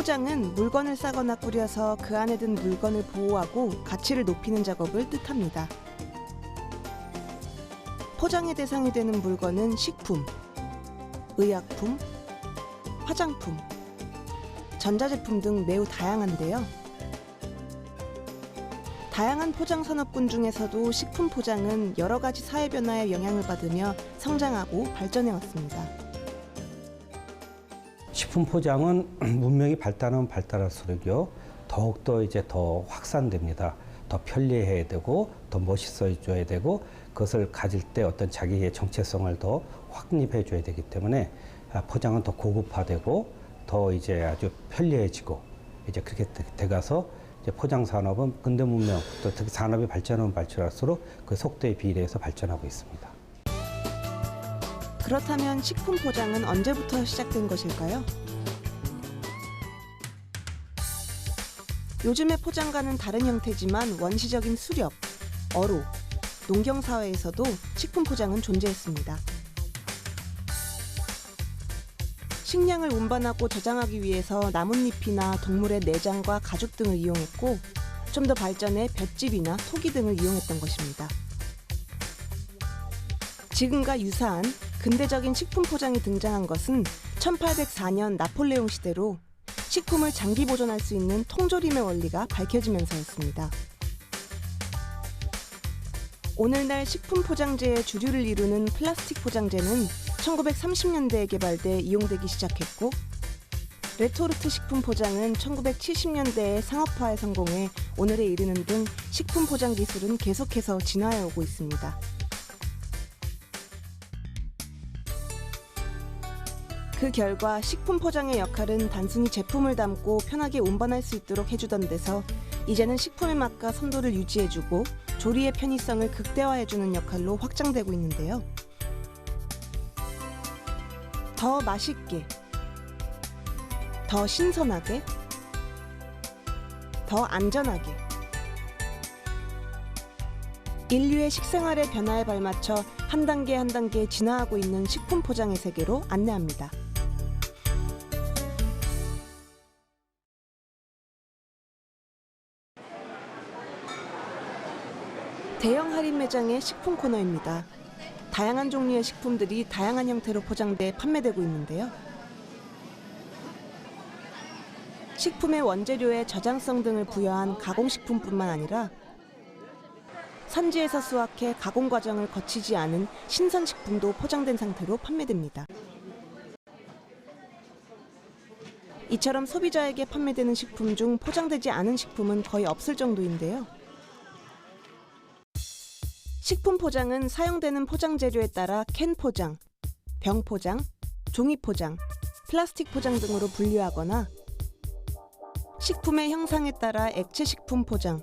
포장은 물건을 싸거나 꾸려서 그 안에 든 물건을 보호하고 가치를 높이는 작업을 뜻합니다. 포장의 대상이 되는 물건은 식품, 의약품, 화장품, 전자제품 등 매우 다양한데요. 다양한 포장 산업군 중에서도 식품 포장은 여러 가지 사회 변화의 영향을 받으며 성장하고 발전해 왔습니다. 식품 포장은 문명이 발달하면 발달할수록요 더욱더 더 확산됩니다. 더 편리해야 되고 더 멋있어져야 되고 그것을 가질 때 어떤 자기의 정체성을 더 확립해 줘야 되기 때문에 포장은 더 고급화되고 더 아주 편리해지고 그렇게 돼가서 포장 산업은 근대 문명 또 특히 산업이 발전하면 발전할수록 그 속도에 비례해서 발전하고 있습니다. 그렇다면 식품 포장은 언제부터 시작된 것일까요? 요즘의 포장과는 다른 형태지만 원시적인 수렵, 어로, 농경사회에서도 식품 포장은 존재했습니다. 식량을 운반하고 저장하기 위해서 나뭇잎이나 동물의 내장과 가죽 등을 이용했고 좀 더 발전해 볏짚이나 토기 등을 이용했던 것입니다. 지금과 유사한 근대적인 식품 포장이 등장한 것은 1804년 나폴레옹 시대로 식품을 장기 보존할 수 있는 통조림의 원리가 밝혀지면서였습니다. 오늘날 식품 포장재의 주류를 이루는 플라스틱 포장재는 1930년대에 개발돼 이용되기 시작했고 레토르트 식품 포장은 1970년대에 상업화에 성공해 오늘에 이르는 등 식품 포장 기술은 계속해서 진화해 오고 있습니다. 그 결과 식품 포장의 역할은 단순히 제품을 담고 편하게 운반할 수 있도록 해주던 데서 이제는 식품의 맛과 선도를 유지해주고 조리의 편의성을 극대화해주는 역할로 확장되고 있는데요. 더 맛있게, 더 신선하게, 더 안전하게 인류의 식생활의 변화에 발맞춰 한 단계 한 단계 진화하고 있는 식품 포장의 세계로 안내합니다. 대형 할인 매장의 식품 코너입니다. 다양한 종류의 식품들이 다양한 형태로 포장돼 판매되고 있는데요. 식품의 원재료에 저장성 등을 부여한 가공식품뿐만 아니라 산지에서 수확해 가공 과정을 거치지 않은 신선식품도 포장된 상태로 판매됩니다. 이처럼 소비자에게 판매되는 식품 중 포장되지 않은 식품은 거의 없을 정도인데요. 식품 포장은 사용되는 포장 재료에 따라 캔 포장, 병 포장, 종이 포장, 플라스틱 포장 등으로 분류하거나 식품의 형상에 따라 액체 식품 포장,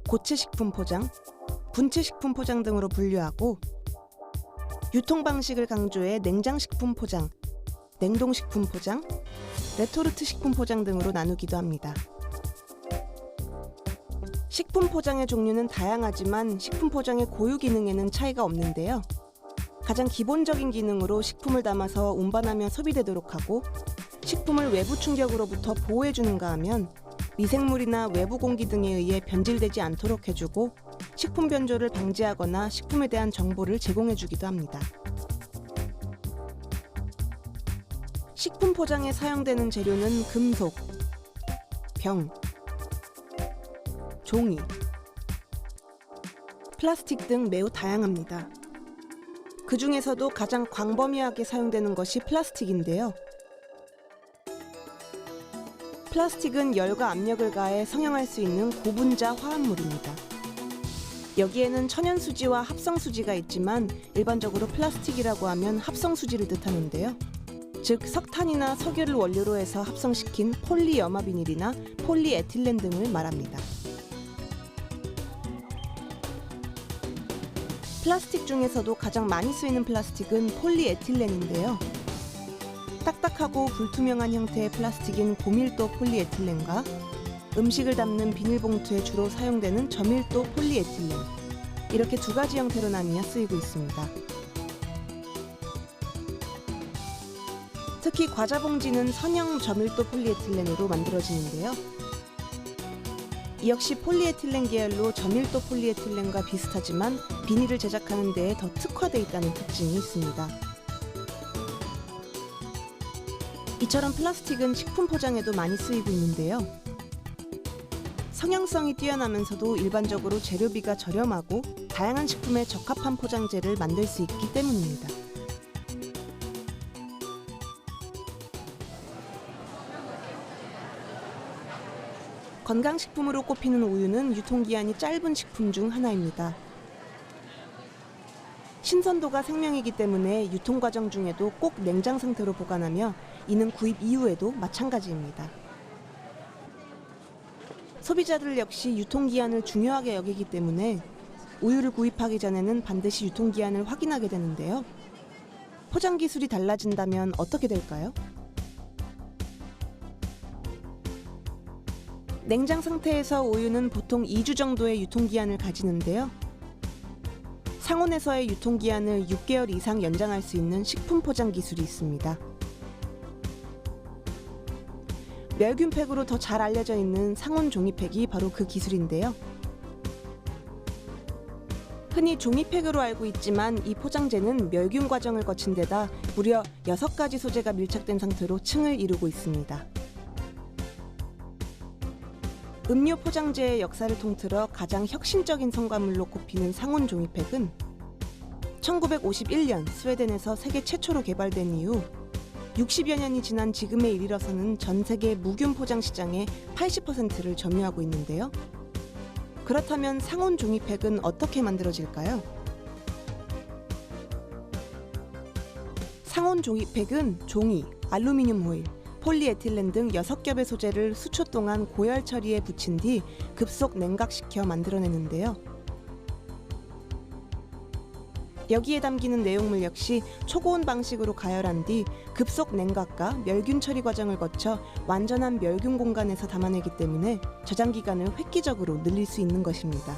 고체 식품 포장, 분체 식품 포장 등으로 분류하고 유통 방식을 강조해 냉장식품 포장, 냉동식품 포장, 레토르트 식품 포장 등으로 나누기도 합니다. 식품 포장의 종류는 다양하지만 식품 포장의 고유 기능에는 차이가 없는데요. 가장 기본적인 기능으로 식품을 담아서 운반하며 소비되도록 하고 식품을 외부 충격으로부터 보호해주는가 하면 미생물이나 외부 공기 등에 의해 변질되지 않도록 해주고 식품 변조를 방지하거나 식품에 대한 정보를 제공해주기도 합니다. 식품 포장에 사용되는 재료는 금속, 병, 종이, 플라스틱 등 매우 다양합니다. 그 중에서도 가장 광범위하게 사용되는 것이 플라스틱인데요. 플라스틱은 열과 압력을 가해 성형할 수 있는 고분자 화합물입니다. 여기에는 천연수지와 합성수지가 있지만 일반적으로 플라스틱이라고 하면 합성수지를 뜻하는데요. 즉 석탄이나 석유를 원료로 해서 합성시킨 폴리염화비닐이나 폴리에틸렌 등을 말합니다. 플라스틱 중에서도 가장 많이 쓰이는 플라스틱은 폴리에틸렌인데요. 딱딱하고 불투명한 형태의 플라스틱인 고밀도 폴리에틸렌과 음식을 담는 비닐봉투에 주로 사용되는 저밀도 폴리에틸렌, 이렇게 두 가지 형태로 나뉘어 쓰이고 있습니다. 특히 과자 봉지는 선형 저밀도 폴리에틸렌으로 만들어지는데요. 이 역시 폴리에틸렌 계열로 저밀도 폴리에틸렌과 비슷하지만 비닐을 제작하는 데에 더 특화되어 있다는 특징이 있습니다. 이처럼 플라스틱은 식품 포장에도 많이 쓰이고 있는데요. 성형성이 뛰어나면서도 일반적으로 재료비가 저렴하고 다양한 식품에 적합한 포장재를 만들 수 있기 때문입니다. 건강식품으로 꼽히는 우유는 유통기한이 짧은 식품 중 하나입니다. 신선도가 생명이기 때문에 유통 과정 중에도 꼭 냉장 상태로 보관하며 이는 구입 이후에도 마찬가지입니다. 소비자들 역시 유통기한을 중요하게 여기기 때문에 우유를 구입하기 전에는 반드시 유통기한을 확인하게 되는데요. 포장 기술이 달라진다면 어떻게 될까요? 냉장 상태에서 우유는 보통 2주 정도의 유통기한을 가지는데요. 상온에서의 유통기한을 6개월 이상 연장할 수 있는 식품 포장 기술이 있습니다. 멸균팩으로 더 잘 알려져 있는 상온 종이팩이 바로 그 기술인데요. 흔히 종이팩으로 알고 있지만 이 포장재는 멸균 과정을 거친 데다 무려 6가지 소재가 밀착된 상태로 층을 이루고 있습니다. 음료 포장재의 역사를 통틀어 가장 혁신적인 성과물로 꼽히는 상온 종이팩은 1951년 스웨덴에서 세계 최초로 개발된 이후 60여 년이 지난 지금에 이르러서는 전 세계 무균 포장 시장의 80%를 점유하고 있는데요. 그렇다면 상온 종이팩은 어떻게 만들어질까요? 상온 종이팩은 종이, 알루미늄 호일, 폴리에틸렌 등 6겹의 소재를 수초 동안 고열 처리에 붙인 뒤 급속 냉각시켜 만들어내는데요. 여기에 담기는 내용물 역시 초고온 방식으로 가열한 뒤 급속 냉각과 멸균 처리 과정을 거쳐 완전한 멸균 공간에서 담아내기 때문에 저장 기간을 획기적으로 늘릴 수 있는 것입니다.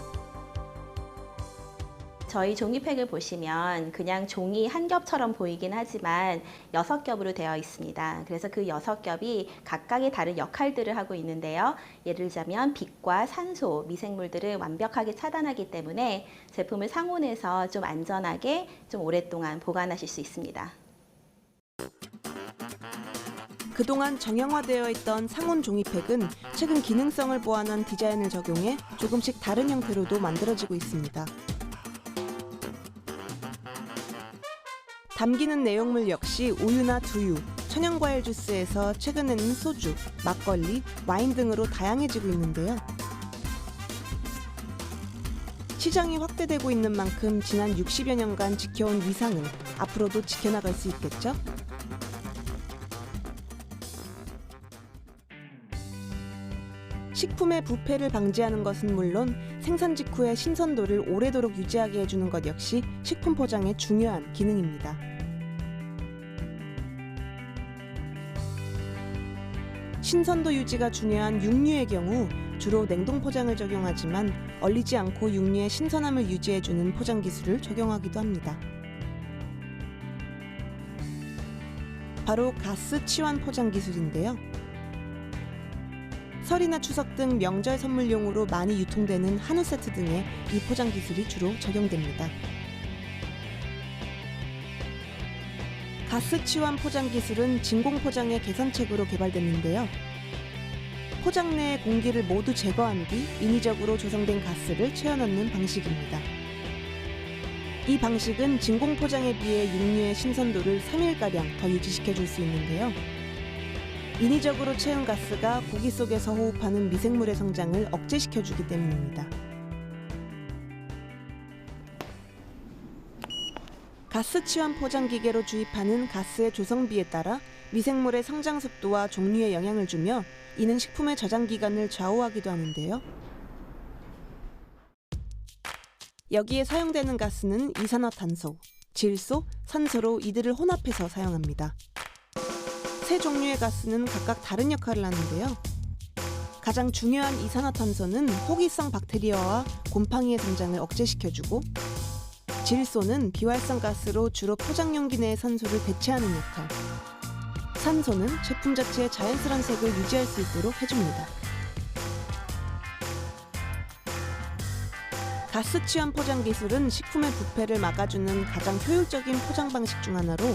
저희 종이팩을 보시면 그냥 종이 한 겹처럼 보이긴 하지만 6겹으로 되어 있습니다. 그래서 그 6겹이 각각의 다른 역할들을 하고 있는데요. 예를 들자면 빛과 산소, 미생물들을 완벽하게 차단하기 때문에 제품을 상온에서 좀 안전하게 좀 오랫동안 보관하실 수 있습니다. 그동안 정형화되어 있던 상온 종이팩은 최근 기능성을 보완한 디자인을 적용해 조금씩 다른 형태로도 만들어지고 있습니다. 담기는 내용물 역시 우유나 두유, 천연과일 주스에서 최근에는 소주, 막걸리, 와인 등으로 다양해지고 있는데요. 시장이 확대되고 있는 만큼 지난 60여 년간 지켜온 위상은 앞으로도 지켜나갈 수 있겠죠? 식품의 부패를 방지하는 것은 물론 생산 직후의 신선도를 오래도록 유지하게 해주는 것 역시 식품 포장의 중요한 기능입니다. 신선도 유지가 중요한 육류의 경우 주로 냉동 포장을 적용하지만 얼리지 않고 육류의 신선함을 유지해주는 포장 기술을 적용하기도 합니다. 바로 가스 치환 포장 기술인데요. 설이나 추석 등 명절 선물용으로 많이 유통되는 한우 세트 등에 이 포장 기술이 주로 적용됩니다. 가스 치환 포장 기술은 진공 포장의 개선책으로 개발됐는데요. 포장 내의 공기를 모두 제거한 뒤 인위적으로 조성된 가스를 채워 넣는 방식입니다. 이 방식은 진공 포장에 비해 육류의 신선도를 3일가량 더 유지시켜줄 수 있는데요. 인위적으로 채운 가스가 고기 속에서 호흡하는 미생물의 성장을 억제시켜주기 때문입니다. 가스 치환 포장 기계로 주입하는 가스의 조성비에 따라 미생물의 성장 속도와 종류에 영향을 주며 이는 식품의 저장 기간을 좌우하기도 하는데요. 여기에 사용되는 가스는 이산화탄소, 질소, 산소로 이들을 혼합해서 사용합니다. 세 종류의 가스는 각각 다른 역할을 하는데요. 가장 중요한 이산화탄소는 호기성 박테리아와 곰팡이의 성장을 억제시켜주고, 질소는 비활성 가스로 주로 포장 용기 내의 산소를 대체하는 역할, 산소는 제품 자체의 자연스러운 색을 유지할 수 있도록 해줍니다. 가스 취한 포장 기술은 식품의 부패를 막아주는 가장 효율적인 포장 방식 중 하나로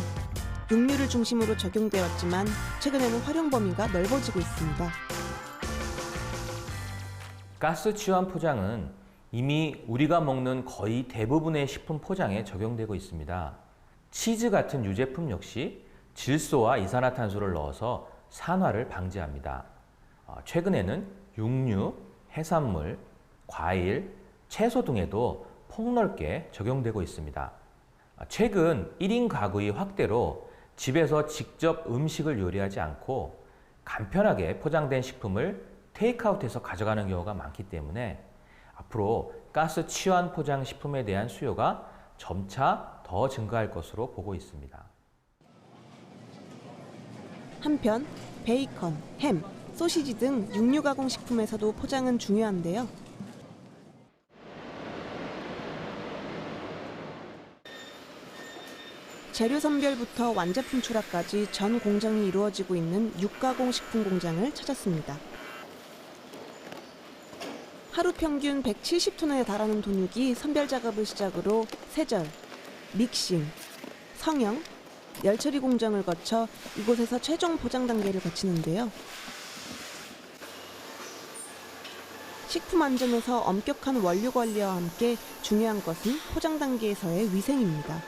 육류를 중심으로 적용되었지만 최근에는 활용 범위가 넓어지고 있습니다. 가스 취한 포장은 이미 우리가 먹는 거의 대부분의 식품 포장에 적용되고 있습니다. 치즈 같은 유제품 역시 질소와 이산화탄소를 넣어서 산화를 방지합니다. 최근에는 육류, 해산물, 과일, 채소 등에도 폭넓게 적용되고 있습니다. 최근 1인 가구의 확대로 집에서 직접 음식을 요리하지 않고 간편하게 포장된 식품을 테이크아웃해서 가져가는 경우가 많기 때문에 앞으로 가스 취한 포장 식품에 대한 수요가 점차 더 증가할 것으로 보고 있습니다. 한편 베이컨, 햄, 소시지 등 육류 가공 식품에서도 포장은 중요한데요. 재료 선별부터 완제품 출하까지 전 공정이 이루어지고 있는 육가공 식품 공장을 찾았습니다. 하루 평균 170톤에 달하는 돈육이 선별 작업을 시작으로 세절, 믹싱, 성형, 열처리 공정을 거쳐 이곳에서 최종 포장 단계를 거치는데요. 식품 안전에서 엄격한 원료 관리와 함께 중요한 것은 포장 단계에서의 위생입니다.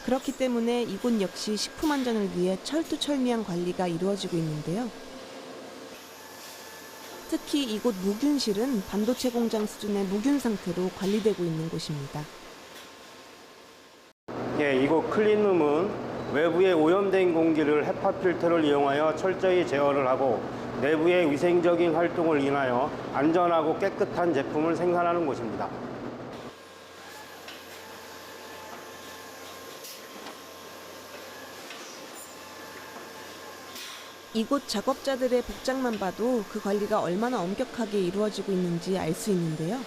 그렇기 때문에 이곳 역시 식품 안전을 위해 철두철미한 관리가 이루어지고 있는데요. 특히 이곳 무균실은 반도체 공장 수준의 무균 상태로 관리되고 있는 곳입니다. 이곳 클린룸은 외부에 오염된 공기를 헤파 필터를 이용하여 철저히 제어를 하고 내부의 위생적인 활동을 인하여 안전하고 깨끗한 제품을 생산하는 곳입니다. 이곳 작업자들의 복장만 봐도 그 관리가 얼마나 엄격하게 이루어지고 있는지 알 수 있는데요.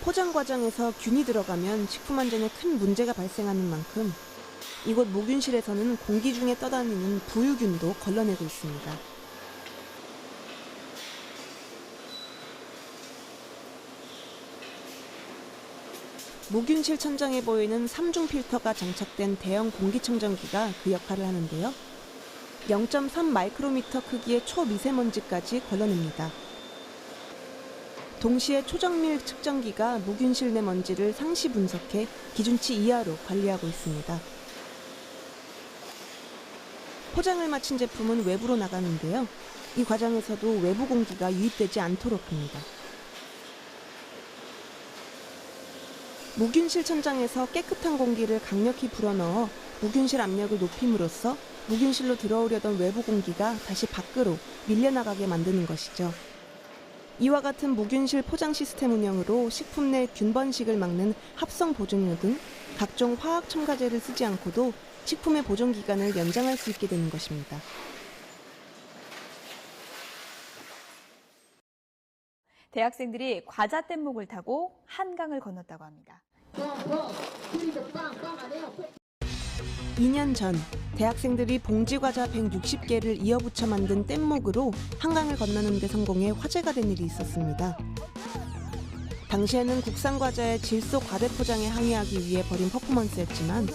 포장 과정에서 균이 들어가면 식품 안전에 큰 문제가 발생하는 만큼 이곳 무균실에서는 공기 중에 떠다니는 부유균도 걸러내고 있습니다. 무균실 천장에 보이는 3중 필터가 장착된 대형 공기청정기가 그 역할을 하는데요. 0.3 마이크로미터 크기의 초미세먼지까지 걸러냅니다. 동시에 초정밀 측정기가 무균실 내 먼지를 상시 분석해 기준치 이하로 관리하고 있습니다. 포장을 마친 제품은 외부로 나가는데요. 이 과정에서도 외부 공기가 유입되지 않도록 합니다. 무균실 천장에서 깨끗한 공기를 강력히 불어넣어 무균실 압력을 높임으로써 무균실로 들어오려던 외부 공기가 다시 밖으로 밀려나가게 만드는 것이죠. 이와 같은 무균실 포장 시스템 운영으로 식품 내 균 번식을 막는 합성 보존료 등 각종 화학 첨가제를 쓰지 않고도 식품의 보존 기간을 연장할 수 있게 되는 것입니다. 대학생들이 과자 뗏목을 타고 한강을 건넜다고 합니다. 2년 전 대학생들이 봉지과자 160개를 이어붙여 만든 뗏목으로 한강을 건너는 데 성공해 화제가 된 일이 있었습니다. 당시에는 국산 과자의 질소 과대 포장에 항의하기 위해 벌인 퍼포먼스였지만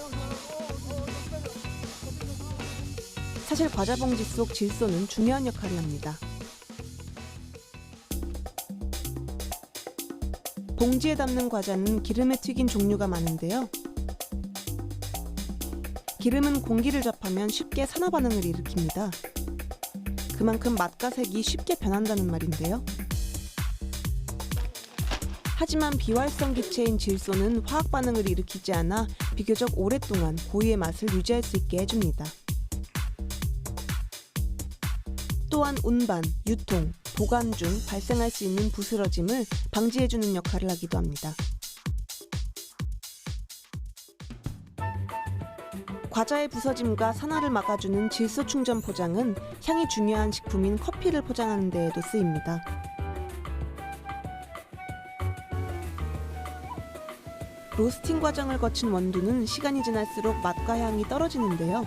사실 과자 봉지 속 질소는 중요한 역할을 합니다. 봉지에 담는 과자는 기름에 튀긴 종류가 많은데요. 기름은 공기를 접하면 쉽게 산화 반응을 일으킵니다. 그만큼 맛과 색이 쉽게 변한다는 말인데요. 하지만 비활성 기체인 질소는 화학 반응을 일으키지 않아 비교적 오랫동안 고유의 맛을 유지할 수 있게 해줍니다. 또한 운반, 유통, 보관 중 발생할 수 있는 부스러짐을 방지해주는 역할을 하기도 합니다. 과자의 부서짐과 산화를 막아주는 질소 충전 포장은 향이 중요한 식품인 커피를 포장하는 데에도 쓰입니다. 로스팅 과정을 거친 원두는 시간이 지날수록 맛과 향이 떨어지는데요.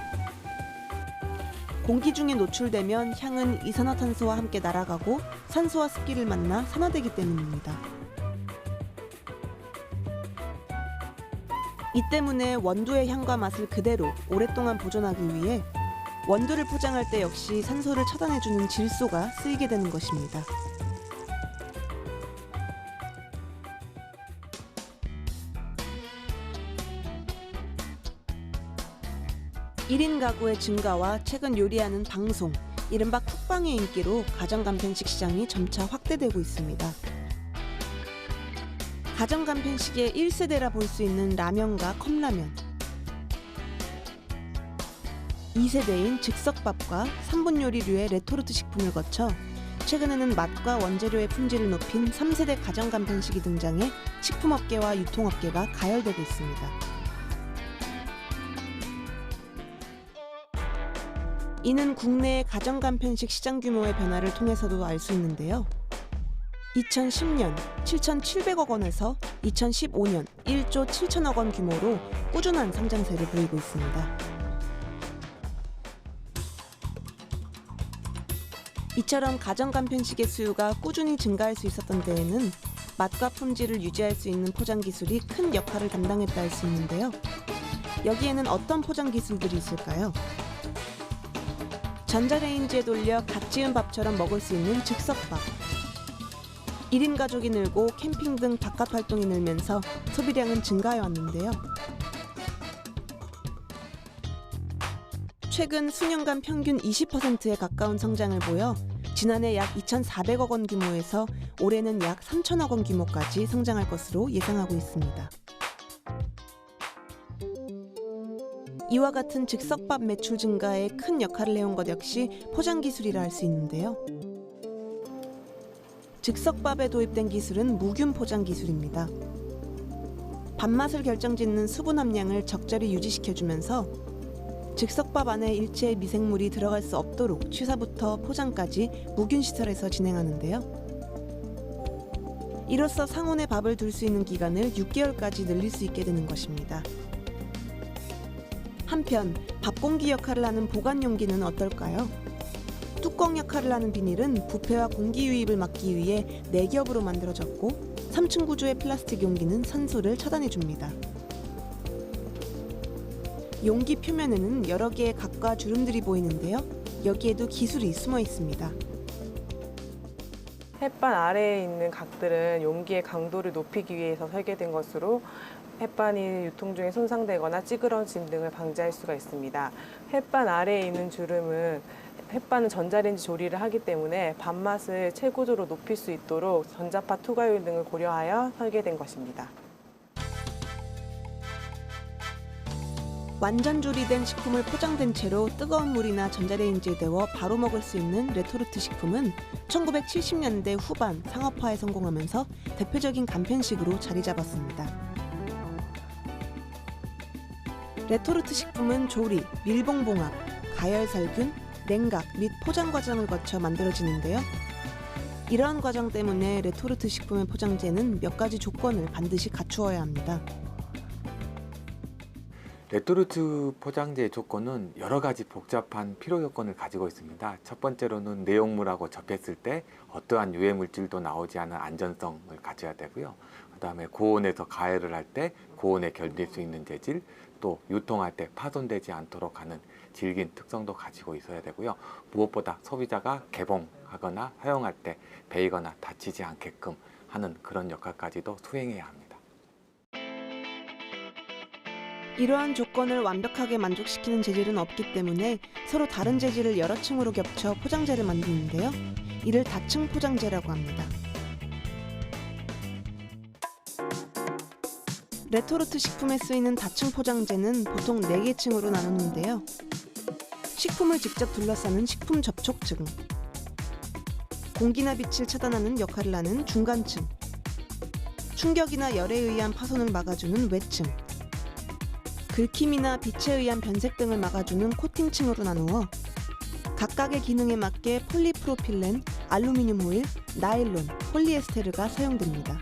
공기 중에 노출되면 향은 이산화탄소와 함께 날아가고 산소와 습기를 만나 산화되기 때문입니다. 이 때문에 원두의 향과 맛을 그대로 오랫동안 보존하기 위해 원두를 포장할 때 역시 산소를 차단해주는 질소가 쓰이게 되는 것입니다. (1인) 가구의 증가와 최근 요리하는 방송, 이른바 쿡방의 인기로 가정간편식 시장이 점차 확대되고 있습니다. 가정간편식의 1세대라 볼 수 있는 라면과 컵라면, 2세대인 즉석밥과 3분 요리류의 레토르트 식품을 거쳐 최근에는 맛과 원재료의 품질을 높인 3세대 가정간편식이 등장해 식품업계와 유통업계가 가열되고 있습니다. 이는 국내의 가정간편식 시장 규모의 변화를 통해서도 알 수 있는데요. 2010년 7,700억 원에서 2015년 1조 7천억 원 규모로 꾸준한 성장세를 보이고 있습니다. 이처럼 가정간편식의 수요가 꾸준히 증가할 수 있었던 때에는 맛과 품질을 유지할 수 있는 포장 기술이 큰 역할을 담당했다 할 수 있는데요. 여기에는 어떤 포장 기술들이 있을까요? 전자레인지에 돌려 갓 지은 밥처럼 먹을 수 있는 즉석밥. 1인 가족이 늘고 캠핑 등 바깥 활동이 늘면서 소비량은 증가해 왔는데요. 최근 수년간 평균 20%에 가까운 성장을 보여 지난해 약 2,400억 원 규모에서 올해는 약 3천억 원 규모까지 성장할 것으로 예상하고 있습니다. 이와 같은 즉석밥 매출 증가에 큰 역할을 해온 것 역시 포장 기술이라 할 수 있는데요. 즉석밥에 도입된 기술은 무균 포장 기술입니다. 밥맛을 결정짓는 수분 함량을 적절히 유지시켜주면서 즉석밥 안에 일체의 미생물이 들어갈 수 없도록 취사부터 포장까지 무균 시설에서 진행하는데요. 이로써 상온에 밥을 둘 수 있는 기간을 6개월까지 늘릴 수 있게 되는 것입니다. 한편 밥공기 역할을 하는 보관 용기는 어떨까요? 뚜껑 역할을 하는 비닐은 부패와 공기 유입을 막기 위해 4겹으로 만들어졌고 3층 구조의 플라스틱 용기는 산소를 차단해줍니다. 용기 표면에는 여러 개의 각과 주름들이 보이는데요. 여기에도 기술이 숨어 있습니다. 햇반 아래에 있는 각들은 용기의 강도를 높이기 위해서 설계된 것으로 햇반이 유통 중에 손상되거나 찌그러짐 등을 방지할 수가 있습니다. 햇반 아래에 있는 주름은 햇반은 전자레인지 조리를 하기 때문에 밥맛을 최고조로 높일 수 있도록 전자파 투과율 등을 고려하여 설계된 것입니다. 완전 조리된 식품을 포장된 채로 뜨거운 물이나 전자레인지에 데워 바로 먹을 수 있는 레토르트 식품은 1970년대 후반 상업화에 성공하면서 대표적인 간편식으로 자리 잡았습니다. 레토르트 식품은 조리, 밀봉봉합, 가열살균, 냉각 및 포장 과정을 거쳐 만들어지는데요. 이러한 과정 때문에 레토르트 식품의 포장재는 몇 가지 조건을 반드시 갖추어야 합니다. 레토르트 포장재의 조건은 여러 가지 복잡한 필요 요건을 가지고 있습니다. 첫 번째로는 내용물하고 접했을 때 어떠한 유해 물질도 나오지 않은 안전성을 가져야 되고요. 그다음에 고온에서 가열을 할 때 고온에 견딜 수 있는 재질, 또 유통할 때 파손되지 않도록 하는 질긴 특성도 가지고 있어야 되고요. 무엇보다 소비자가 개봉하거나 사용할 때 베이거나 다치지 않게끔 하는 그런 역할까지도 수행해야 합니다. 이러한 조건을 완벽하게 만족시키는 재질은 없기 때문에 서로 다른 재질을 여러 층으로 겹쳐 포장재를 만드는데요. 이를 다층 포장재라고 합니다. 레토르트 식품에 쓰이는 다층 포장재는 보통 4개 층으로 나누는데요. 식품을 직접 둘러싸는 식품 접촉층, 공기나 빛을 차단하는 역할을 하는 중간층, 충격이나 열에 의한 파손을 막아주는 외층, 긁힘이나 빛에 의한 변색 등을 막아주는 코팅층으로 나누어 각각의 기능에 맞게 폴리프로필렌, 알루미늄 호일, 나일론, 폴리에스테르가 사용됩니다.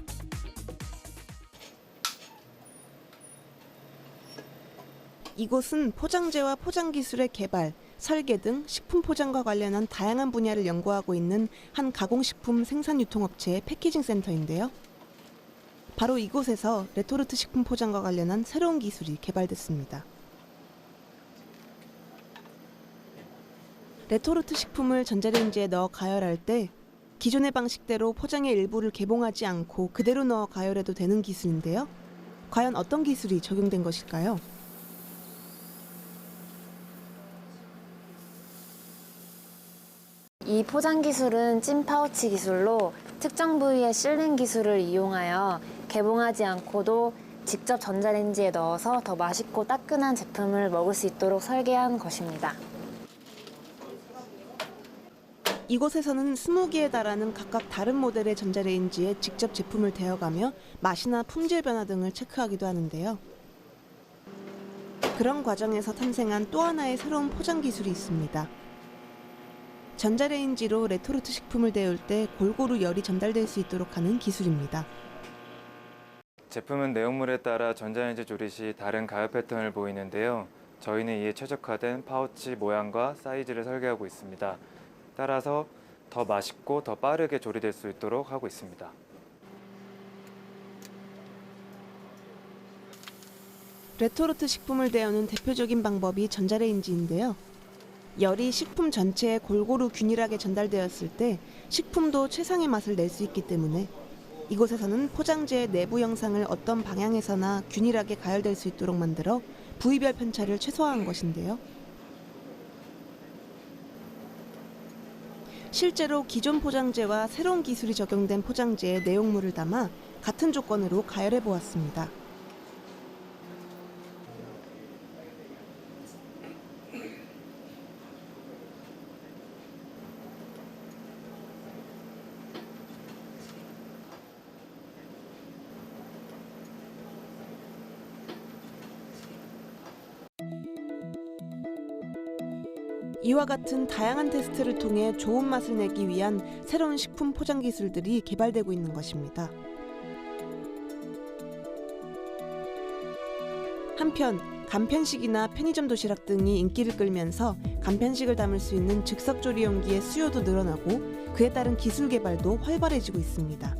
이곳은 포장재와 포장기술의 개발, 설계 등 식품 포장과 관련한 다양한 분야를 연구하고 있는 한 가공식품 생산 유통업체의 패키징 센터인데요. 바로 이곳에서 레토르트 식품 포장과 관련한 새로운 기술이 개발됐습니다. 레토르트 식품을 전자레인지에 넣어 가열할 때 기존의 방식대로 포장의 일부를 개봉하지 않고 그대로 넣어 가열해도 되는 기술인데요. 과연 어떤 기술이 적용된 것일까요? 이 포장 기술은 찐 파우치 기술로 특정 부위의 실링 기술을 이용하여 개봉하지 않고도 직접 전자레인지에 넣어서 더 맛있고 따끈한 제품을 먹을 수 있도록 설계한 것입니다. 이곳에서는 20개에 달하는 각각 다른 모델의 전자레인지에 직접 제품을 데워가며 맛이나 품질 변화 등을 체크하기도 하는데요. 그런 과정에서 탄생한 또 하나의 새로운 포장 기술이 있습니다. 전자레인지로 레토르트 식품을 데울 때 골고루 열이 전달될 수 있도록 하는 기술입니다. 제품은 내용물에 따라 전자레인지 조리 시 다른 가열 패턴을 보이는데요. 저희는 이에 최적화된 파우치 모양과 사이즈를 설계하고 있습니다. 따라서 더 맛있고 더 빠르게 조리될 수 있도록 하고 있습니다. 레토르트 식품을 데우는 대표적인 방법이 전자레인지인데요. 열이 식품 전체에 골고루 균일하게 전달되었을 때 식품도 최상의 맛을 낼 수 있기 때문에 이곳에서는 포장재의 내부 영상을 어떤 방향에서나 균일하게 가열될 수 있도록 만들어 부위별 편차를 최소화한 것인데요. 실제로 기존 포장재와 새로운 기술이 적용된 포장재에 내용물을 담아 같은 조건으로 가열해 보았습니다. 이와 같은 다양한 테스트를 통해 좋은 맛을 내기 위한 새로운 식품 포장 기술들이 개발되고 있는 것입니다. 한편 간편식이나 편의점 도시락 등이 인기를 끌면서 간편식을 담을 수 있는 즉석 조리용기의 수요도 늘어나고 그에 따른 기술 개발도 활발해지고 있습니다.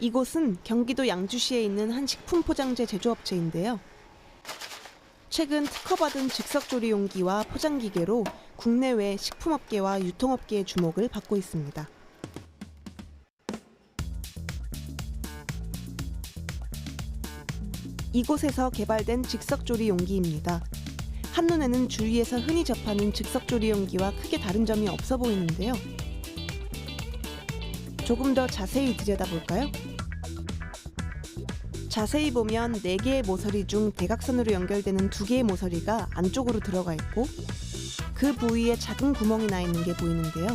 이곳은 경기도 양주시에 있는 한 식품 포장재 제조업체인데요. 최근 특허받은 즉석조리 용기와 포장기계로 국내외 식품업계와 유통업계의 주목을 받고 있습니다. 이곳에서 개발된 즉석조리 용기입니다. 한눈에는 주위에서 흔히 접하는 즉석조리 용기와 크게 다른 점이 없어 보이는데요. 조금 더 자세히 들여다볼까요? 자세히 보면 4개의 모서리 중 대각선으로 연결되는 2개의 모서리가 안쪽으로 들어가 있고 그 부위에 작은 구멍이 나 있는 게 보이는데요.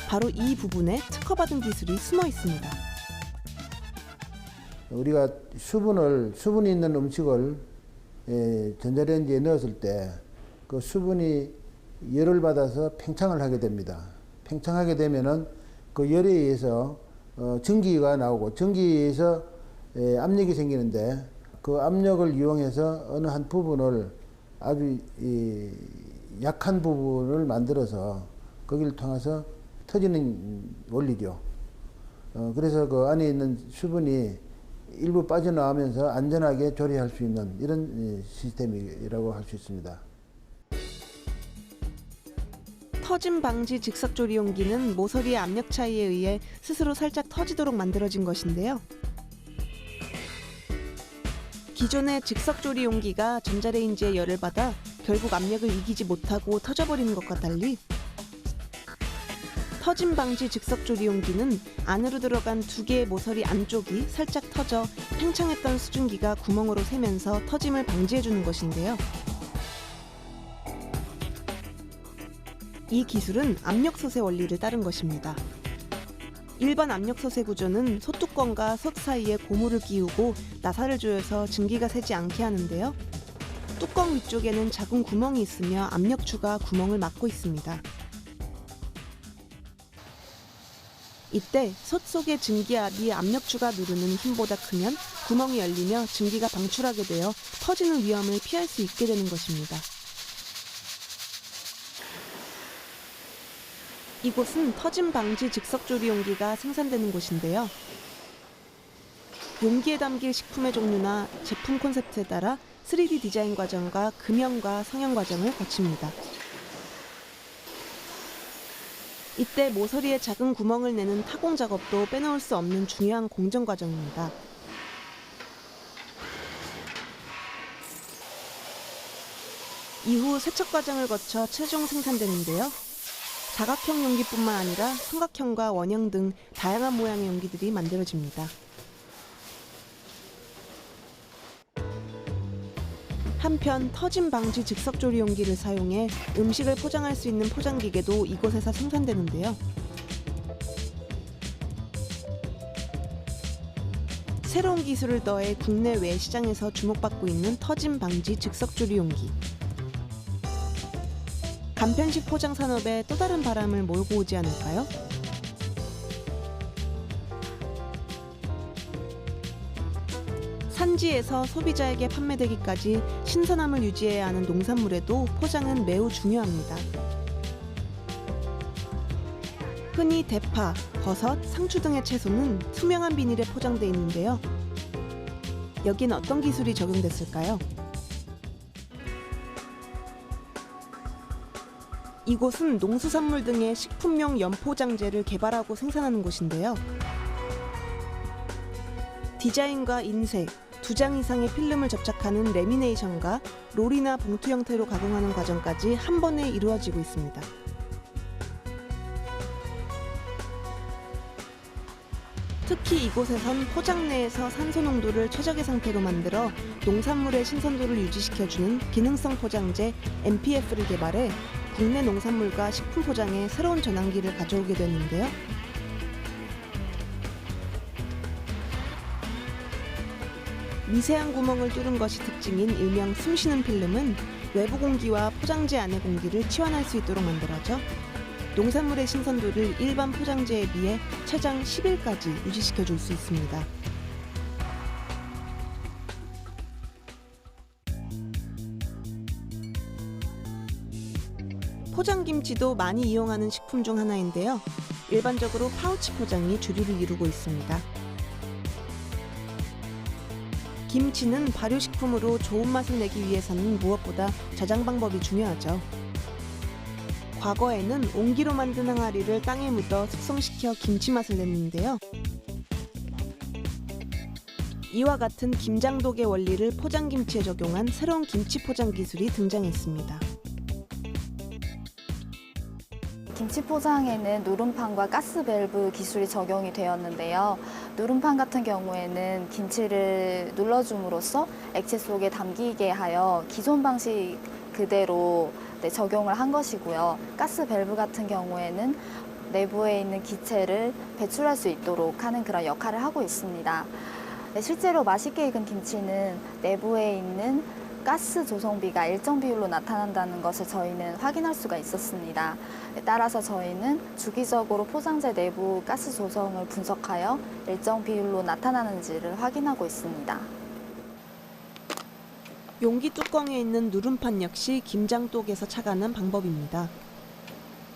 바로 이 부분에 특허받은 기술이 숨어 있습니다. 우리가 수분이 있는 음식을 전자레인지에 넣었을 때 그 수분이 열을 받아서 팽창을 하게 됩니다. 팽창하게 되면은 그 열에 의해서 전기가 나오고 전기에서 압력이 생기는데 그 압력을 이용해서 어느 한 부분을 아주 약한 부분을 만들어서 거기를 통해서 터지는 원리죠. 그래서 그 안에 있는 수분이 일부 빠져나오면서 안전하게 조리할 수 있는 이런 시스템이라고 할 수 있습니다. 터짐 방지 즉석조리 용기는 모서리의 압력 차이에 의해 스스로 살짝 터지도록 만들어진 것인데요. 기존의 즉석조리 용기가 전자레인지에 열을 받아 결국 압력을 이기지 못하고 터져버리는 것과 달리 터짐 방지 즉석조리 용기는 안으로 들어간 2개의 모서리 안쪽이 살짝 터져 팽창했던 수증기가 구멍으로 새면서 터짐을 방지해주는 것인데요. 이 기술은 압력솥의 원리를 따른 것입니다. 일반 압력솥의 구조는 솥뚜껑과 솥 사이에 고무를 끼우고 나사를 조여서 증기가 새지 않게 하는데요. 뚜껑 위쪽에는 작은 구멍이 있으며 압력추가 구멍을 막고 있습니다. 이때 솥 속의 증기압이 압력추가 누르는 힘보다 크면 구멍이 열리며 증기가 방출하게 되어 터지는 위험을 피할 수 있게 되는 것입니다. 이곳은 터짐 방지 즉석조리 용기가 생산되는 곳인데요. 용기에 담길 식품의 종류나 제품 콘셉트에 따라 3D 디자인 과정과 금형과 성형 과정을 거칩니다. 이때 모서리에 작은 구멍을 내는 타공 작업도 빼놓을 수 없는 중요한 공정 과정입니다. 이후 세척 과정을 거쳐 최종 생산되는데요. 사각형 용기뿐만 아니라 삼각형과 원형 등 다양한 모양의 용기들이 만들어집니다. 한편 터짐 방지 즉석조리 용기를 사용해 음식을 포장할 수 있는 포장기계도 이곳에서 생산되는데요. 새로운 기술을 더해 국내외 시장에서 주목받고 있는 터짐 방지 즉석조리 용기. 간편식 포장 산업에 또 다른 바람을 몰고 오지 않을까요? 산지에서 소비자에게 판매되기까지 신선함을 유지해야 하는 농산물에도 포장은 매우 중요합니다. 흔히 대파, 버섯, 상추 등의 채소는 투명한 비닐에 포장돼 있는데요. 여긴 어떤 기술이 적용됐을까요? 이곳은 농수산물 등의 식품용 연포장재를 개발하고 생산하는 곳인데요. 디자인과 인쇄, 2장 이상의 필름을 접착하는 레미네이션과 롤이나 봉투 형태로 가공하는 과정까지 한 번에 이루어지고 있습니다. 특히 이곳에선 포장 내에서 산소 농도를 최적의 상태로 만들어 농산물의 신선도를 유지시켜주는 기능성 포장재 MPF를 개발해 국내 농산물과 식품 포장에 새로운 전환기를 가져오게 됐는데요. 미세한 구멍을 뚫은 것이 특징인 일명 숨쉬는 필름은 외부 공기와 포장재 안의 공기를 치환할 수 있도록 만들어져 농산물의 신선도를 일반 포장재에 비해 최장 10일까지 유지시켜줄 수 있습니다. 포장김치도 많이 이용하는 식품 중 하나인데요. 일반적으로 파우치 포장이 주류를 이루고 있습니다. 김치는 발효식품으로 좋은 맛을 내기 위해서는 무엇보다 저장 방법이 중요하죠. 과거에는 옹기로 만든 항아리를 땅에 묻어 숙성시켜 김치 맛을 냈는데요. 이와 같은 김장독의 원리를 포장김치에 적용한 새로운 김치 포장 기술이 등장했습니다. 김치 포장에는 누름판과 가스밸브 기술이 적용이 되었는데요. 누름판 같은 경우에는 김치를 눌러줌으로써 액체 속에 담기게 하여 기존 방식 그대로 적용을 한 것이고요. 가스밸브 같은 경우에는 내부에 있는 기체를 배출할 수 있도록 하는 그런 역할을 하고 있습니다. 실제로 맛있게 익은 김치는 내부에 있는 가스 조성비가 일정 비율로 나타난다는 것을 저희는 확인할 수가 있었습니다. 따라서 저희는 주기적으로 포장재 내부 가스 조성을 분석하여 일정 비율로 나타나는지를 확인하고 있습니다. 용기 뚜껑에 있는 누름판 역시 김장독에서 착안한 방법입니다.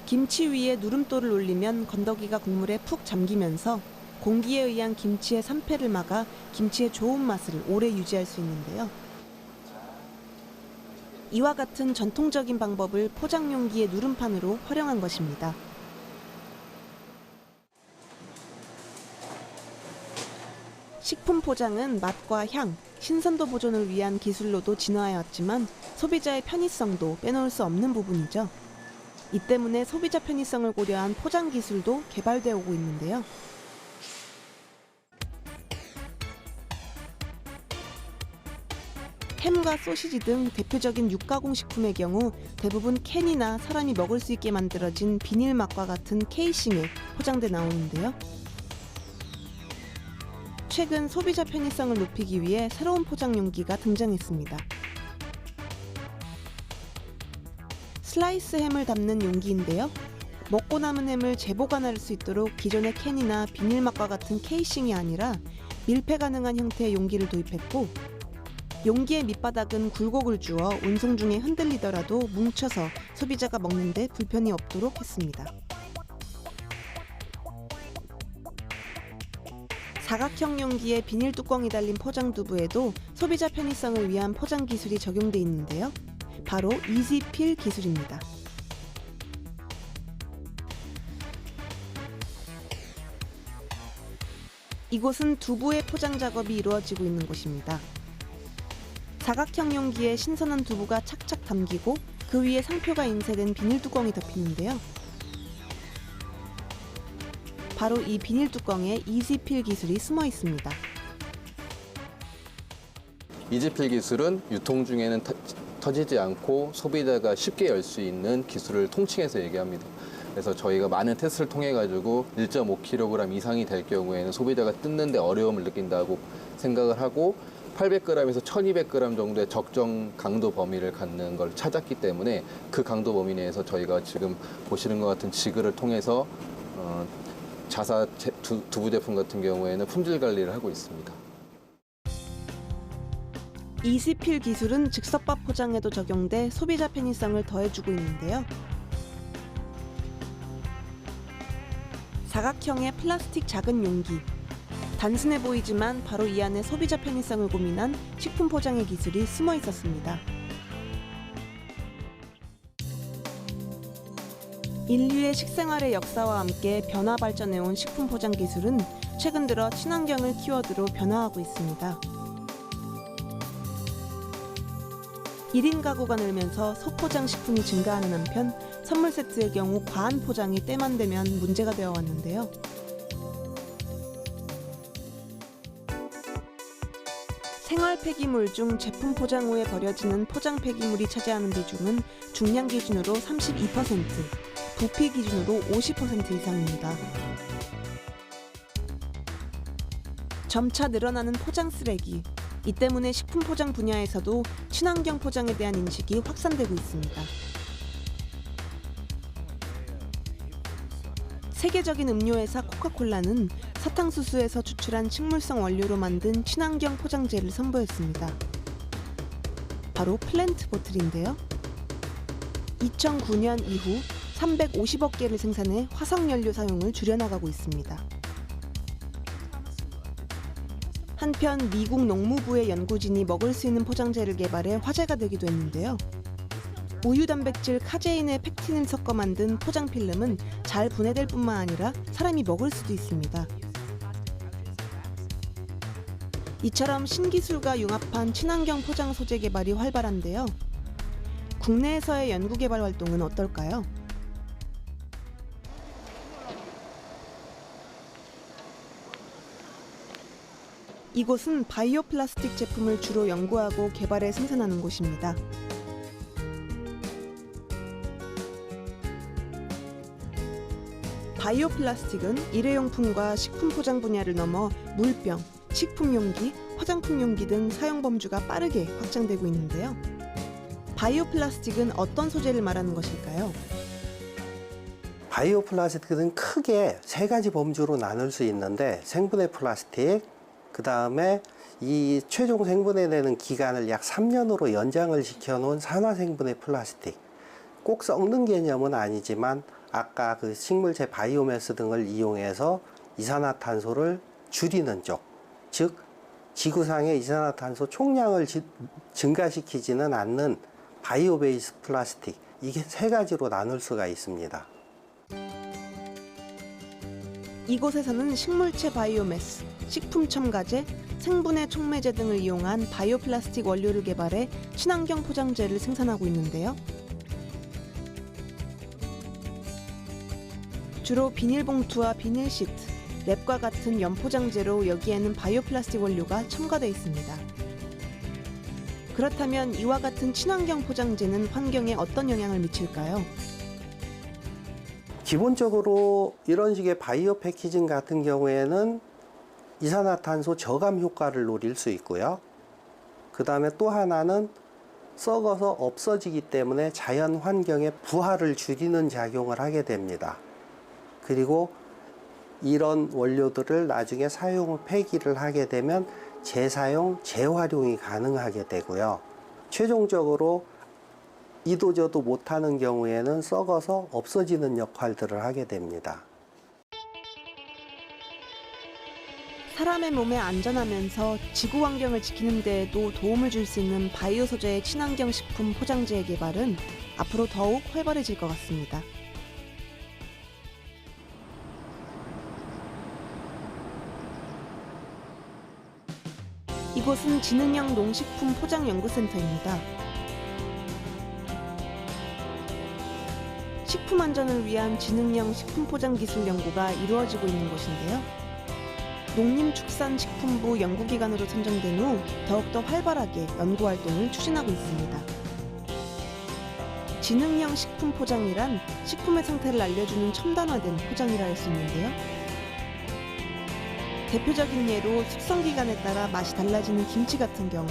김치 위에 누름돌을 올리면 건더기가 국물에 푹 잠기면서 공기에 의한 김치의 산패를 막아 김치의 좋은 맛을 오래 유지할 수 있는데요. 이와 같은 전통적인 방법을 포장 용기의 누름판으로 활용한 것입니다. 식품 포장은 맛과 향, 신선도 보존을 위한 기술로도 진화해왔지만 소비자의 편의성도 빼놓을 수 없는 부분이죠. 이 때문에 소비자 편의성을 고려한 포장 기술도 개발되어 오고 있는데요. 햄과 소시지 등 대표적인 육가공 식품의 경우 대부분 캔이나 사람이 먹을 수 있게 만들어진 비닐막과 같은 케이싱에 포장돼 나오는데요. 최근 소비자 편의성을 높이기 위해 새로운 포장 용기가 등장했습니다. 슬라이스 햄을 담는 용기인데요. 먹고 남은 햄을 재보관할 수 있도록 기존의 캔이나 비닐막과 같은 케이싱이 아니라 밀폐 가능한 형태의 용기를 도입했고, 용기의 밑바닥은 굴곡을 주어 운송 중에 흔들리더라도 뭉쳐서 소비자가 먹는데 불편이 없도록 했습니다. 사각형 용기에 비닐 뚜껑이 달린 포장 두부에도 소비자 편의성을 위한 포장 기술이 적용돼 있는데요. 바로 이지필 기술입니다. 이곳은 두부의 포장 작업이 이루어지고 있는 곳입니다. 사각형 용기에 신선한 두부가 착착 담기고 그 위에 상표가 인쇄된 비닐 뚜껑이 덮이는데요. 바로 이 비닐 뚜껑에 이지필 기술이 숨어 있습니다. 이지필 기술은 유통 중에는 터지지 않고 소비자가 쉽게 열 수 있는 기술을 통칭해서 얘기합니다. 그래서 저희가 많은 테스트를 통해 가지고 1.5kg 이상이 될 경우에는 소비자가 뜯는데 어려움을 느낀다고 생각을 하고 800g에서 1200g 정도의 적정 강도 범위를 갖는 걸 찾았기 때문에 그 강도 범위 내에서 저희가 지금 보시는 것 같은 지그를 통해서 자사 두부 제품 같은 경우에는 품질 관리를 하고 있습니다. 이지필 기술은 즉석밥 포장에도 적용돼 소비자 편의성을 더해주고 있는데요. 사각형의 플라스틱 작은 용기. 단순해 보이지만 바로 이 안에 소비자 편의성을 고민한 식품 포장의 기술이 숨어 있었습니다. 인류의 식생활의 역사와 함께 변화 발전해온 식품 포장 기술은 최근 들어 친환경을 키워드로 변화하고 있습니다. 1인 가구가 늘면서 소포장 식품이 증가하는 한편 선물 세트의 경우 과한 포장이 때만 되면 문제가 되어 왔는데요. 생활 폐기물 중 제품 포장 후에 버려지는 포장 폐기물이 차지하는 비중은 중량 기준으로 32%, 부피 기준으로 50% 이상입니다. 점차 늘어나는 포장 쓰레기. 이 때문에 식품 포장 분야에서도 친환경 포장에 대한 인식이 확산되고 있습니다. 세계적인 음료회사 코카콜라는 사탕수수에서 추출한 식물성 원료로 만든 친환경 포장재를 선보였습니다. 바로 플랜트 보틀인데요. 2009년 이후 350억 개를 생산해 화석연료 사용을 줄여나가고 있습니다. 한편 미국 농무부의 연구진이 먹을 수 있는 포장재를 개발해 화제가 되기도 했는데요. 우유 단백질 카제인에 팩틴을 섞어 만든 포장 필름은 잘 분해될 뿐만 아니라 사람이 먹을 수도 있습니다. 이처럼 신기술과 융합한 친환경 포장 소재 개발이 활발한데요. 국내에서의 연구 개발 활동은 어떨까요? 이곳은 바이오 플라스틱 제품을 주로 연구하고 개발해 생산하는 곳입니다. 바이오 플라스틱은 일회용품과 식품 포장 분야를 넘어 물병, 식품 용기, 화장품 용기 등 사용 범주가 빠르게 확장되고 있는데요. 바이오 플라스틱은 어떤 소재를 말하는 것일까요? 바이오 플라스틱은 크게 세 가지 범주로 나눌 수 있는데 생분해 플라스틱, 그 다음에 이 최종 생분해되는 기간을 약 3년으로 연장을 시켜놓은 산화생분해 플라스틱. 꼭 썩는 개념은 아니지만 아까 그 식물체 바이오매스 등을 이용해서 이산화탄소를 줄이는 쪽, 즉 지구상의 이산화탄소 총량을 증가시키지는 않는 바이오 베이스 플라스틱, 이게 세 가지로 나눌 수가 있습니다. 이곳에서는 식물체 바이오매스, 식품 첨가제, 생분해 촉매제 등을 이용한 바이오 플라스틱 원료를 개발해 친환경 포장재를 생산하고 있는데요. 주로 비닐봉투와 비닐시트, 랩과 같은 연포장재로 여기에는 바이오 플라스틱 원료가 첨가되어 있습니다. 그렇다면 이와 같은 친환경 포장재는 환경에 어떤 영향을 미칠까요? 기본적으로 이런 식의 바이오 패키징 같은 경우에는 이산화탄소 저감 효과를 노릴 수 있고요. 그 다음에 또 하나는 썩어서 없어지기 때문에 자연 환경의 부하를 줄이는 작용을 하게 됩니다. 그리고 이런 원료들을 나중에 사용 폐기를 하게 되면 재사용, 재활용이 가능하게 되고요. 최종적으로 이도저도 못하는 경우에는 썩어서 없어지는 역할들을 하게 됩니다. 사람의 몸에 안전하면서 지구 환경을 지키는 데에도 도움을 줄 수 있는 바이오 소재의 친환경 식품 포장재의 개발은 앞으로 더욱 활발해질 것 같습니다. 이곳은 지능형 농식품 포장연구센터입니다. 식품 안전을 위한 지능형 식품 포장 기술 연구가 이루어지고 있는 곳인데요. 농림축산식품부 연구기관으로 선정된 후 더욱더 활발하게 연구활동을 추진하고 있습니다. 지능형 식품 포장이란 식품의 상태를 알려주는 첨단화된 포장이라 할 수 있는데요. 대표적인 예로 숙성기간에 따라 맛이 달라지는 김치 같은 경우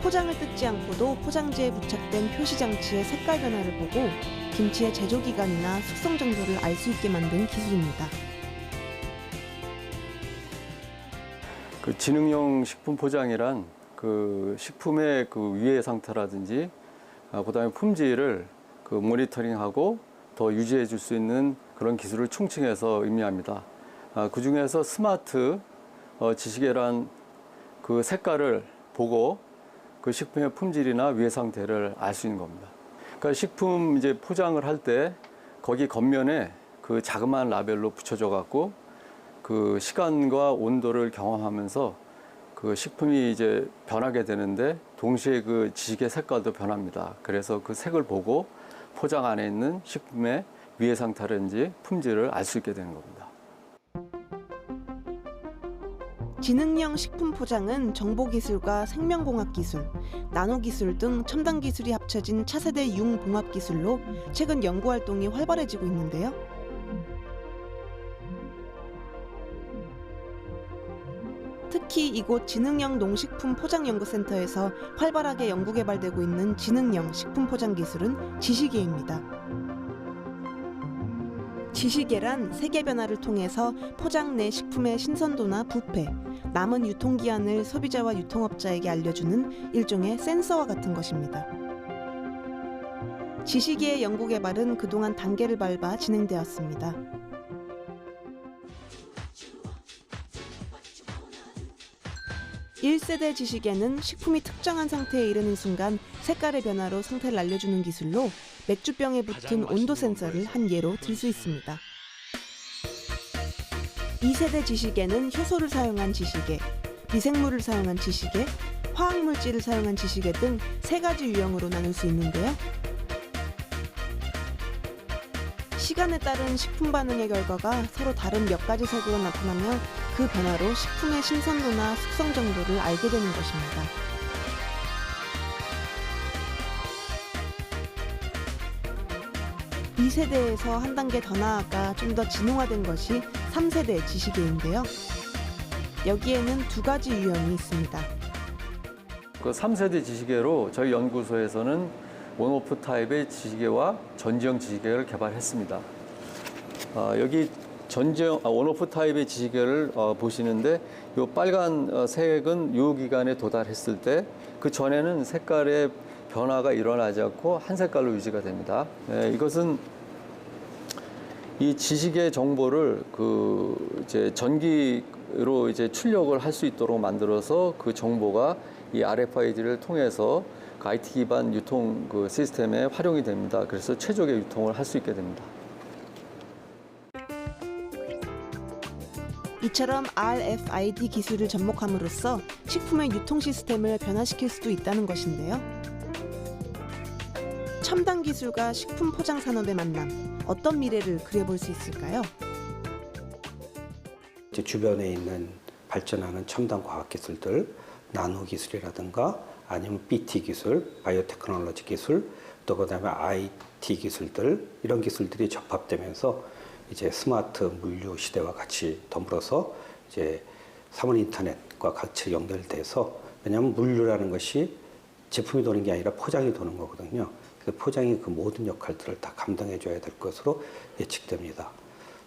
포장을 뜯지 않고도 포장지에 부착된 표시장치의 색깔 변화를 보고 김치의 제조기간이나 숙성 정도를 알 수 있게 만든 기술입니다. 그 지능형 식품 포장이란 그 식품의 그 유해 상태라든지 그다음에 품질을 그 모니터링하고 더 유지해 줄 수 있는 그런 기술을 총칭해서 의미합니다. 그 중에서 스마트 지시계란 그 색깔을 보고 그 식품의 품질이나 유해 상태를 알 수 있는 겁니다. 그러니까 식품 이제 포장을 할 때 거기 겉면에 그 자그마한 라벨로 붙여져 갖고 그 시간과 온도를 경험하면서 그 식품이 이제 변하게 되는데 동시에 그 지식의 색깔도 변합니다. 그래서 그 색을 보고 포장 안에 있는 식품의 위해 상태라든지 품질을 알 수 있게 되는 겁니다. 지능형 식품 포장은 정보기술과 생명공학기술, 나노기술 등 첨단 기술이 합쳐진 차세대 융봉합기술로 최근 연구활동이 활발해지고 있는데요. 특히 이곳 지능형 농식품 포장연구센터에서 활발하게 연구개발되고 있는 지능형 식품 포장 기술은 지시계입니다. 지시계란 세계 변화를 통해서 포장 내 식품의 신선도나 부패, 남은 유통기한을 소비자와 유통업자에게 알려주는 일종의 센서와 같은 것입니다. 지시계의 연구개발은 그동안 단계를 밟아 진행되었습니다. 1세대 지시계는 식품이 특정한 상태에 이르는 순간 색깔의 변화로 상태를 알려주는 기술로 맥주병에 붙은 온도 센서를 한 예로 들 수 있습니다. 2세대 지시계는 효소를 사용한 지시계, 미생물을 사용한 지시계, 화학물질을 사용한 지시계 등 3가지 유형으로 나눌 수 있는데요. 시간에 따른 식품 반응의 결과가 서로 다른 몇 가지 색으로 나타나며 그 변화로 식품의 신선도나 숙성 정도를 알게 되는 것입니다. 이 세대에서 한 단계 더 나아가 좀 더 진흥화된 것이 3세대 지시계인데요. 여기에는 2가지 유형이 있습니다. 그 3세대 지시계로 저희 연구소에서는 온오프 타입의 지시계와 전지형 지시계를 개발했습니다. 여기 온오프 타입의 지시계를 보시는데 이 빨간 색은 유효기간에 도달했을 때 그 전에는 색깔의 변화가 일어나지 않고 한 색깔로 유지가 됩니다. 이것은 이 지시계 정보를 이제 전기로 이제 출력을 할 수 있도록 만들어서 그 정보가 이 RFID를 통해서 그 IT 기반 유통 시스템에 활용이 됩니다. 그래서 최적의 유통을 할 수 있게 됩니다. 이처럼 RFID 기술을 접목함으로써 식품의 유통 시스템을 변화시킬 수도 있다는 것인데요. 첨단 기술과 식품 포장 산업의 만남, 어떤 미래를 그려볼 수 있을까요? 이제 주변에 있는 발전하는 첨단 과학 기술들, 나노 기술이라든가 아니면 BT 기술, 바이오테크놀로지 기술, 또 그다음에 IT 기술들 이런 기술들이 접합되면서 이제 스마트 물류 시대와 같이 더불어서 이제 3원 인터넷과 같이 연결돼서 왜냐하면 물류라는 것이 제품이 도는 게 아니라 포장이 도는 거거든요. 그래서 포장이 그 모든 역할들을 다 감당해 줘야 될 것으로 예측됩니다.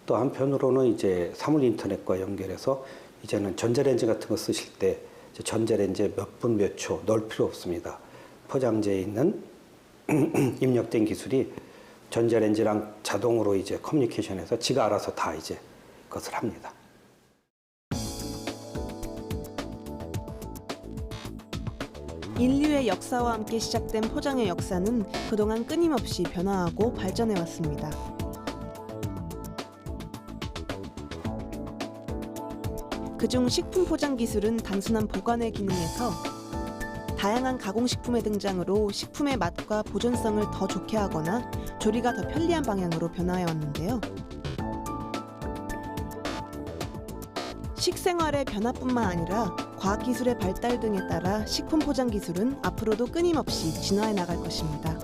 또 한편으로는 이제 사물 인터넷과 연결해서 이제는 전자레인지 같은 거 쓰실 때 전자레인지에 몇 분 몇 초 넣을 필요 없습니다. 포장재에 있는 입력된 기술이 전자레인지랑 자동으로 이제 커뮤니케이션해서 지가 알아서 다 이제 그것을 합니다. 인류의 역사와 함께 시작된 포장의 역사는 그동안 끊임없이 변화하고 발전해 왔습니다. 그중 식품 포장 기술은 단순한 보관의 기능에서 다양한 가공식품의 등장으로 식품의 맛과 보존성을 더 좋게 하거나 조리가 더 편리한 방향으로 변화해 왔는데요. 식생활의 변화뿐만 아니라 과학기술의 발달 등에 따라 식품 포장 기술은 앞으로도 끊임없이 진화해 나갈 것입니다.